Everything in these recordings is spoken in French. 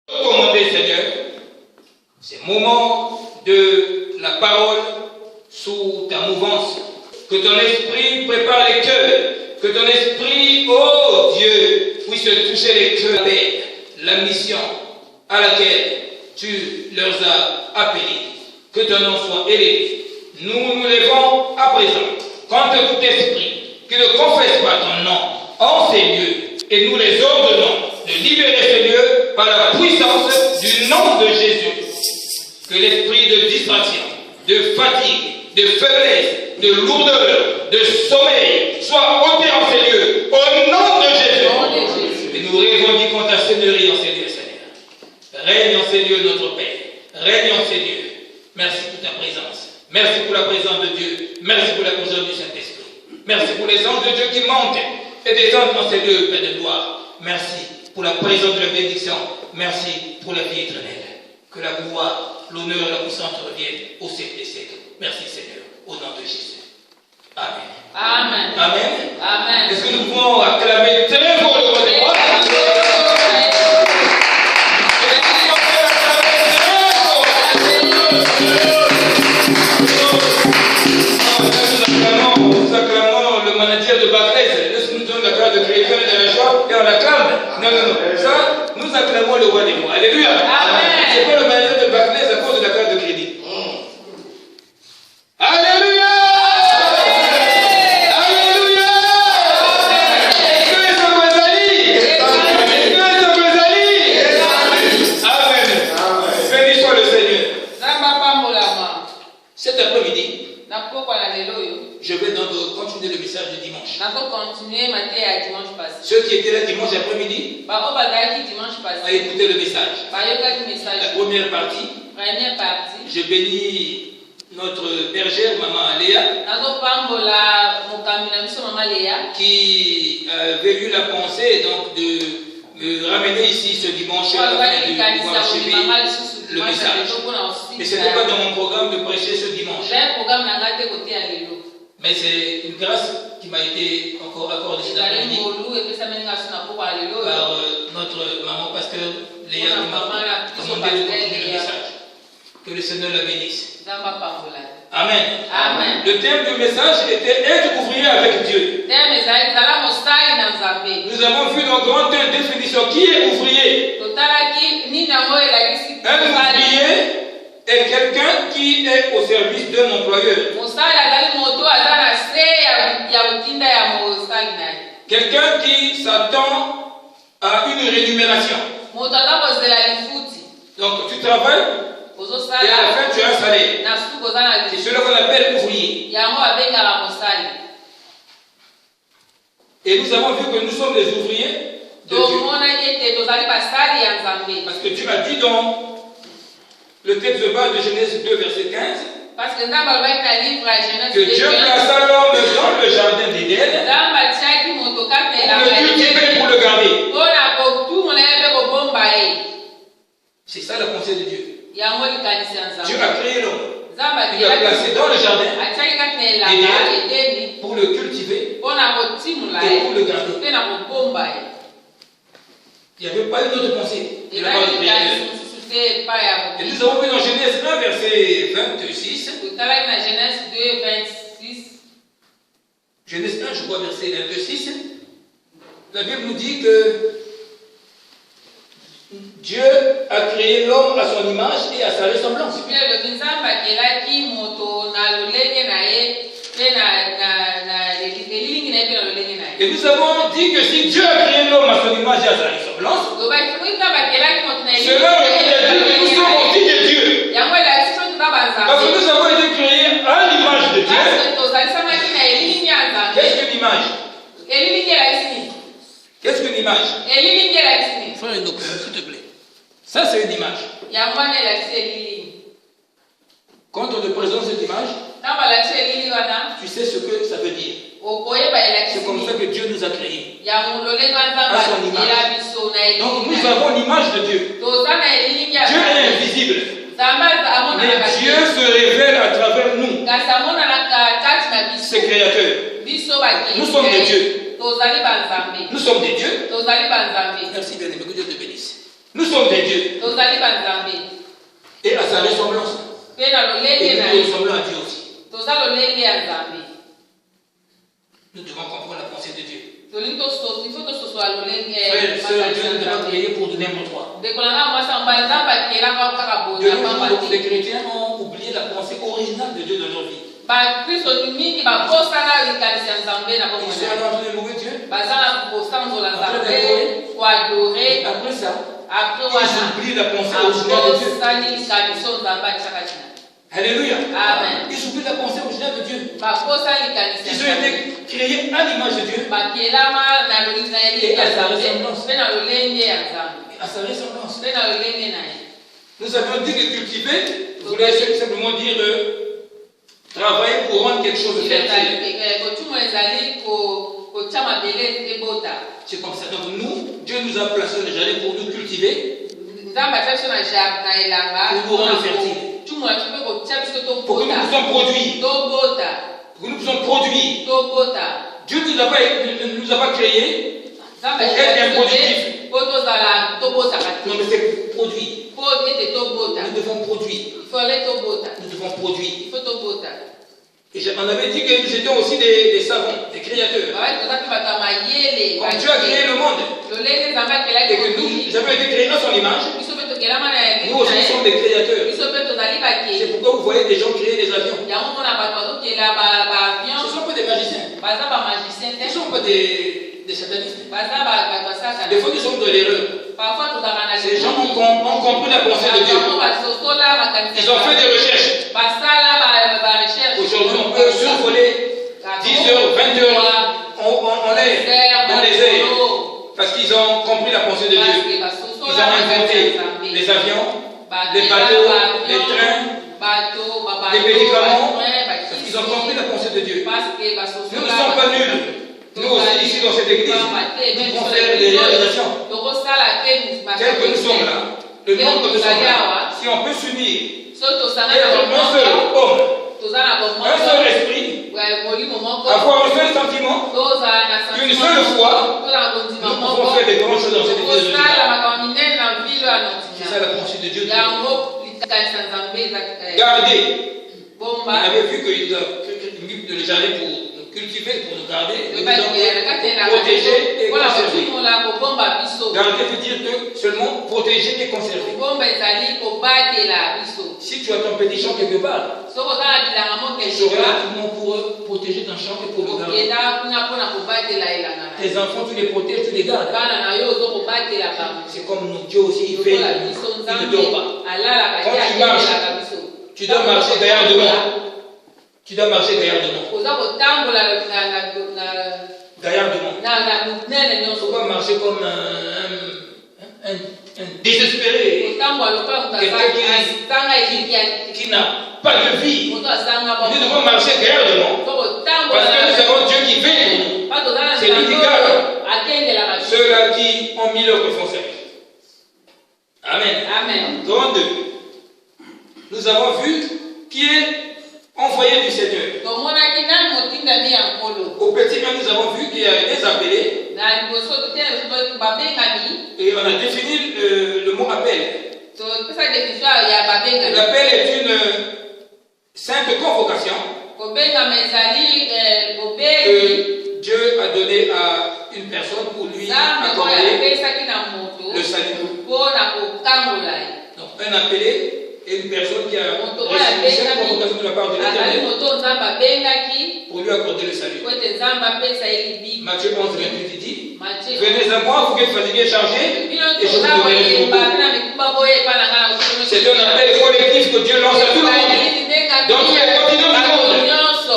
Commandez, Seigneur, ces moments de la parole sous ta mouvance. Que ton esprit prépare les cœurs. Que ton esprit, oh Dieu, puisse toucher les cœurs. La mission à laquelle tu leur as appelés. Que ton nom soit élevé. Nous nous levons à présent contre tout esprit qui ne confesse pas ton nom en ces lieux. Et nous les ordonnons de libérer ces lieux par la puissance du nom de Jésus. Que l'esprit de distraction, de fatigue, de faiblesse, de lourdeur, de sommeil soit ôté en ces lieux au nom de Jésus. Et nous revendiquons ta seigneurie en ces lieux, Seigneur. Règne en ces lieux, notre Père. Règne en ces lieux. Merci pour ta présence. Merci pour la présence de Dieu. Merci pour la présence du Saint-Esprit. Merci pour les anges de Dieu qui montent et descendent dans ces lieux, Père de gloire. Merci pour la présence de la bénédiction. Merci pour la vie éternelle. Que la gloire, l'honneur et la puissance reviennent au siècle des siècles. Merci Seigneur, au nom de Jésus. Amen. Amen. Amen. Amen. Est-ce que nous pouvons acclamer très fort le roi des rois? Nous acclamons le manager de Barclays. Laisse-nous nous donner la grâce de créer de la joie et on l'acclame. Non. Ça, nous acclamons le roi des rois. Alléluia. Amen. C'est pas le manager de Barclays à cause de la carte de crédit. Alléluia. Alléluia. Amen. Béni soit le Seigneur. Cet après-midi, je vais donc continuer le message de dimanche. Ceux qui étaient là dimanche après-midi, ont écouté le message. La première partie, je bénis notre bergère, maman Léa, qui avait eu la pensée donc de me ramener ici ce dimanche afin de pouvoir achever le message. Mais ce n'était pas dans mon programme de prêcher ce dimanche. Mais c'est une grâce qui m'a été encore accordée cet après-midi par notre maman pasteur Léa qui m'a commandé de continuer le message. Que le Seigneur la bénisse. Amen. Amen. Le thème du message était être ouvrier avec Dieu. Nous avons vu dans grande définition qui est ouvrier. Un ouvrier est quelqu'un qui est au service d'un employeur. Quelqu'un qui s'attend à une rémunération. Donc tu travailles et à la fin tu as un salaire. C'est celui qu'on appelle ouvrier. Et nous avons vu que nous sommes les ouvriers de Dieu. Parce que Dieu a dit dans le texte de base de Genèse 2, verset 15, que Dieu plaça l'homme dans le jardin d'Éden pour le cultiver, pour le garder. C'est ça la pensée de Dieu. Dieu a créé l'homme. Il l'a placé dans le jardin d'Éden pour le cultiver et pour le garder. Il n'y avait pas une autre pensée. Il n'a pas de créateur. Et nous avons vu dans Genèse 1, verset 26. Genèse 1, je crois, verset 26. La Bible nous dit que Dieu a créé l'homme à son image et à sa ressemblance. Et nous avons dit que si Dieu a créé l'homme à son image et à sa ressemblance, cela veut dire que nous sommes aussi de Dieu. Parce que nous avons été créés à l'image de Dieu. Qu'est-ce qu'une image? Qu'est-ce qu'une image? Frère Enoch, s'il te plaît. Ça, c'est une image. Quand on te présente cette image, tu sais ce que ça veut dire. C'est comme ça que Dieu nous a créés. À son image. Donc nous avons l'image de Dieu. Dieu est invisible. Mais Dieu se révèle à travers nous. Ses créateurs. Nous sommes des dieux. Nous sommes des dieux. Merci bien-aimé, que Dieu te bénisse. Nous sommes sommes des dieux. Et à sa ressemblance. Et nous ressemblons à Dieu aussi. Nous devons comprendre la pensée de Dieu. Frères et sœurs, Dieu nous a créés pour de n'importe quoi. Les chrétiens ont oublié la pensée originale de Dieu dans leur vie. Ils sont dans le mauvais Dieu. Après ça, ils oublient la pensée originale de Dieu. Alléluia. Amen. Ils oublient la pensée originale de Dieu. Ils ont été créés à l'image de Dieu. Et à sa ressemblance. Nous avions dit que cultiver voulait simplement dire travailler pour rendre quelque chose de fertile. C'est comme ça. Donc nous, Dieu nous a placés dans le jardin pour nous cultiver, pour nous rendre fertiles. Pour que nous puissions produire. Dieu ne nous a pas créés pour être improductifs. Non, mais c'est produit. Nous devons produire. Nous devons produire. Et on avait dit que nous étions aussi des savants, des créateurs. Quand Dieu a créé le monde, et que nous avons été créés à son image, nous aussi sommes des créateurs. C'est pourquoi vous voyez des gens créer des avions. Ce ne sont pas des magiciens. Ce ne sont pas des satanistes. Des fois, nous sommes dans l'erreur. Ces gens ont compris la pensée de Dieu. Ils ont fait des recherches. Aujourd'hui, on peut survoler 10 heures, 20 heures en l'air, dans les airs. Parce qu'ils ont compris la pensée de Dieu. Ils ont inventé les avions, les bateaux, les trains, les médicaments. Parce qu'ils ont compris la pensée de Dieu. Nous ne sommes pas nuls. Nous aussi, ici dans cette église, nous pouvons faire des réalisations. Tel que nous sommes là, le monde que nous sommes là, si on peut s'unir, et être un seul homme, un seul esprit, avoir un seul sentiment, une seule foi, nous pouvons faire des grandes choses dans cette église. C'est ça la pensée de Dieu. Gardez. On avait vu qu'il a mis le jardin pour nous cultiver, pour nous garder, protéger et conserver. Garder veut dire que seulement protéger et conserver. Si tu as ton petit champ quelque part, tu seras là pour protéger ton champ et pour le garder. Tes enfants, tu les protèges, tu les gardes. C'est comme nous, Dieu aussi, il fait. Il ne dort pas. Quand tu marches, tu dois marcher derrière de moi. Tu dois marcher derrière de moi. Derrière de moi. Tu ne peux pas marcher comme un désespéré. Quelqu'un qui n'a pas de vie. Nous devons marcher derrière de moi. Parce que nous avons Dieu qui veille pour nous. C'est lui qui garde ceux-là qui ont mis leur responsabilité. Amen. Amen. 32. Nous avons vu qui est envoyé du Seigneur. Au petit 1, nous avons vu qu'il y a des appelés. Et on a défini le mot appel. L'appel est une sainte convocation que Dieu a donné à une personne pour lui accorder le salut. Donc un appelé est une personne qui a reçu cette convocation de la part de l'Éternel pour lui accorder le salut. Matthieu 11, 28 dit: venez à moi, vous qui êtes fatigués, chargés, et je vous donnerai du repos. C'est un appel collectif que Dieu lance à tout le monde. Dans tous les continents du monde,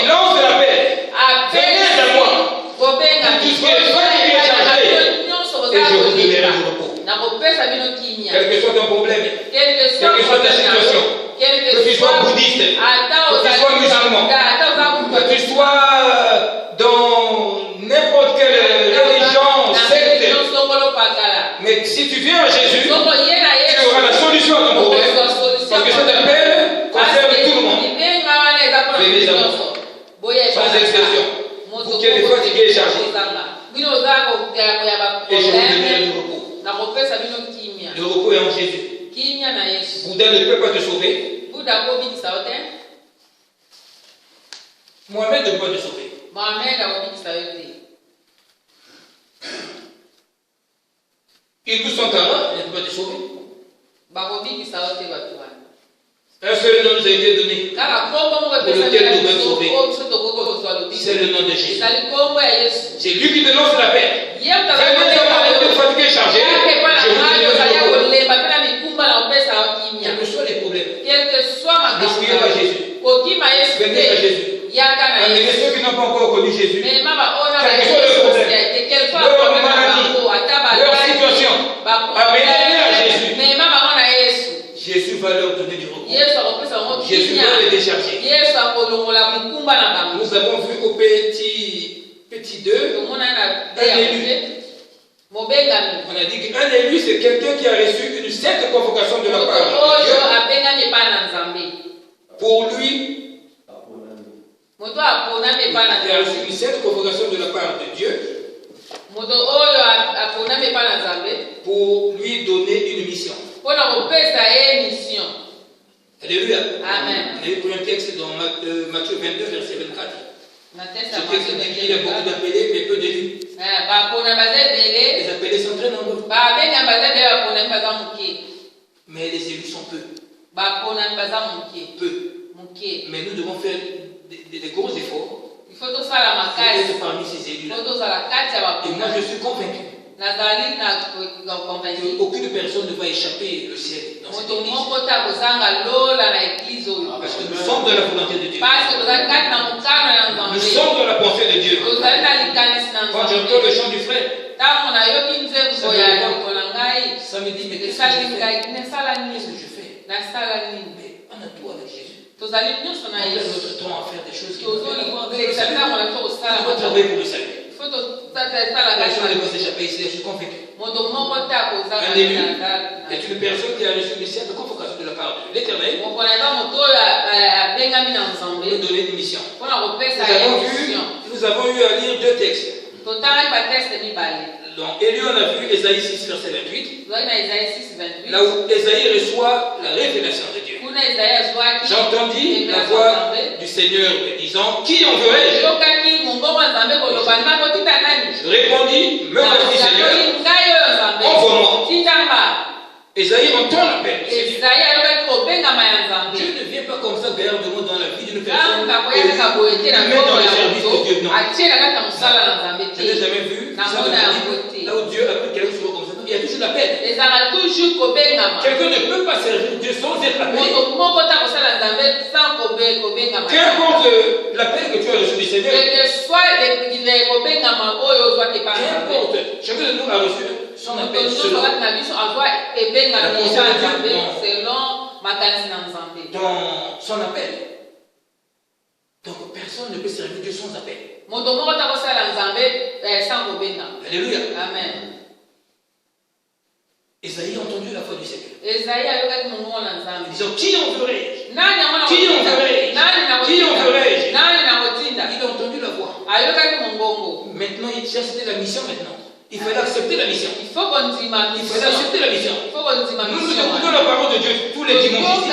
il lance l'appel. Venez à moi, vous qui êtes fatigués, chargés, et je vous donnerai du repos. Quel que soit ton problème, quelle que soit ta situation, que tu sois bouddhiste, que tu sois musulman, que tu sois dans n'importe quelle religion, secte, mais si tu viens à Jésus, tu auras la solution à ton problème, parce que cet appel concerne tout le monde. Venez à moi, sans exception, vous qui êtes fatigués et chargés, et je vous donnerai du repos. Le repos est en Jésus. Bouddha ne peut pas te sauver. Mohamed ne peut pas te sauver. Ils nous sont Allah, il ne peut pas te sauver. Un seul nom nous a été donné pour lequel nous devons sauver. C'est le nom de Jésus. C'est lui qui te lance la paix. Venez avoir une fatigué chargé. Quels que soient les problèmes, nous fuyons à Jésus. Venez à Jésus. Et ceux qui n'ont pas encore connu Jésus, quel que soit le problème, leur maladie, leur situation, amenez-les à Jésus. Jésus va leur donner du repos. Jésus va les décharger. Nous avons vu au petit 2 un élu. On a dit qu'un élu, c'est quelqu'un qui a reçu une sainte convocation de la part de Dieu. Pour lui, il a reçu une sainte convocation de la part de Dieu pour lui donner une mission. Alléluia. Amen. On a vu un texte dans Matthieu 22, verset 24. Ce texte dit qu'il y a beaucoup d'appelés, mais peu d'élus. Les appelés sont très nombreux. Mais les élus sont peu. Mais nous devons faire des gros efforts être parmi ces élus-là. Et moi, je suis convaincu qu'aucune personne ne va échapper le ciel dans cette église. Parce que nous sommes dans la volonté de Dieu. Nous sommes dans la pensée de Dieu. Quand j'entends le chant du frère, ça me dit, mais qu'est-ce que je fais? Mais on a tout avec Jésus. On perd notre temps à faire des choses qui nous travailler pour le salut. Personne ne va s'échapper ici, je suis convaincu. Un élu est une personne qui a reçu une sainte convocation de la part de l'Éternel pour nous donner une mission. Nous avons eu à lire deux textes. Donc, Élie, on a vu Ésaïe 6, verset 28. Là où Ésaïe reçoit la révélation de Dieu. J'entendis la voix du Seigneur me disant, qui enverrai-je? Je répondis, me voici Seigneur, envoie-moi. Ésaïe entend l'appel. Dieu ne vient pas comme ça derrière de moi dans la vie d'une personne et le met dans le service de Dieu. Non. Je n'ai jamais vu ça là où Dieu a pris quelque chose comme ça. Il y a toujours l'appel. Quelqu'un ne peut pas servir Dieu sans être appelé. Qu'importe l'appel que tu as reçu du Seigneur, qu'importe, chacun de nous a reçu son appel selon dans son appel. Donc personne ne peut servir Dieu sans appel. Alléluia. Amen. Ésaïe a entendu la voix du Seigneur. Disant, qui enverrai-je? Qui enverrai-je? Qui enverrai-je? Il a entendu la voix. Maintenant, il cherche la mission maintenant. Il fallait accepter la mission. Il fallait accepter la mission. Nous écoutons la parole de Dieu tous les dimanches ici.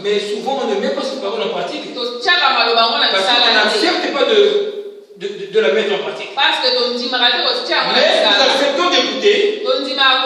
Mais souvent, on ne met pas cette parole en pratique. Parce qu'on n'accepte pas de la mettre en pratique. Mais nous acceptons d'écouter.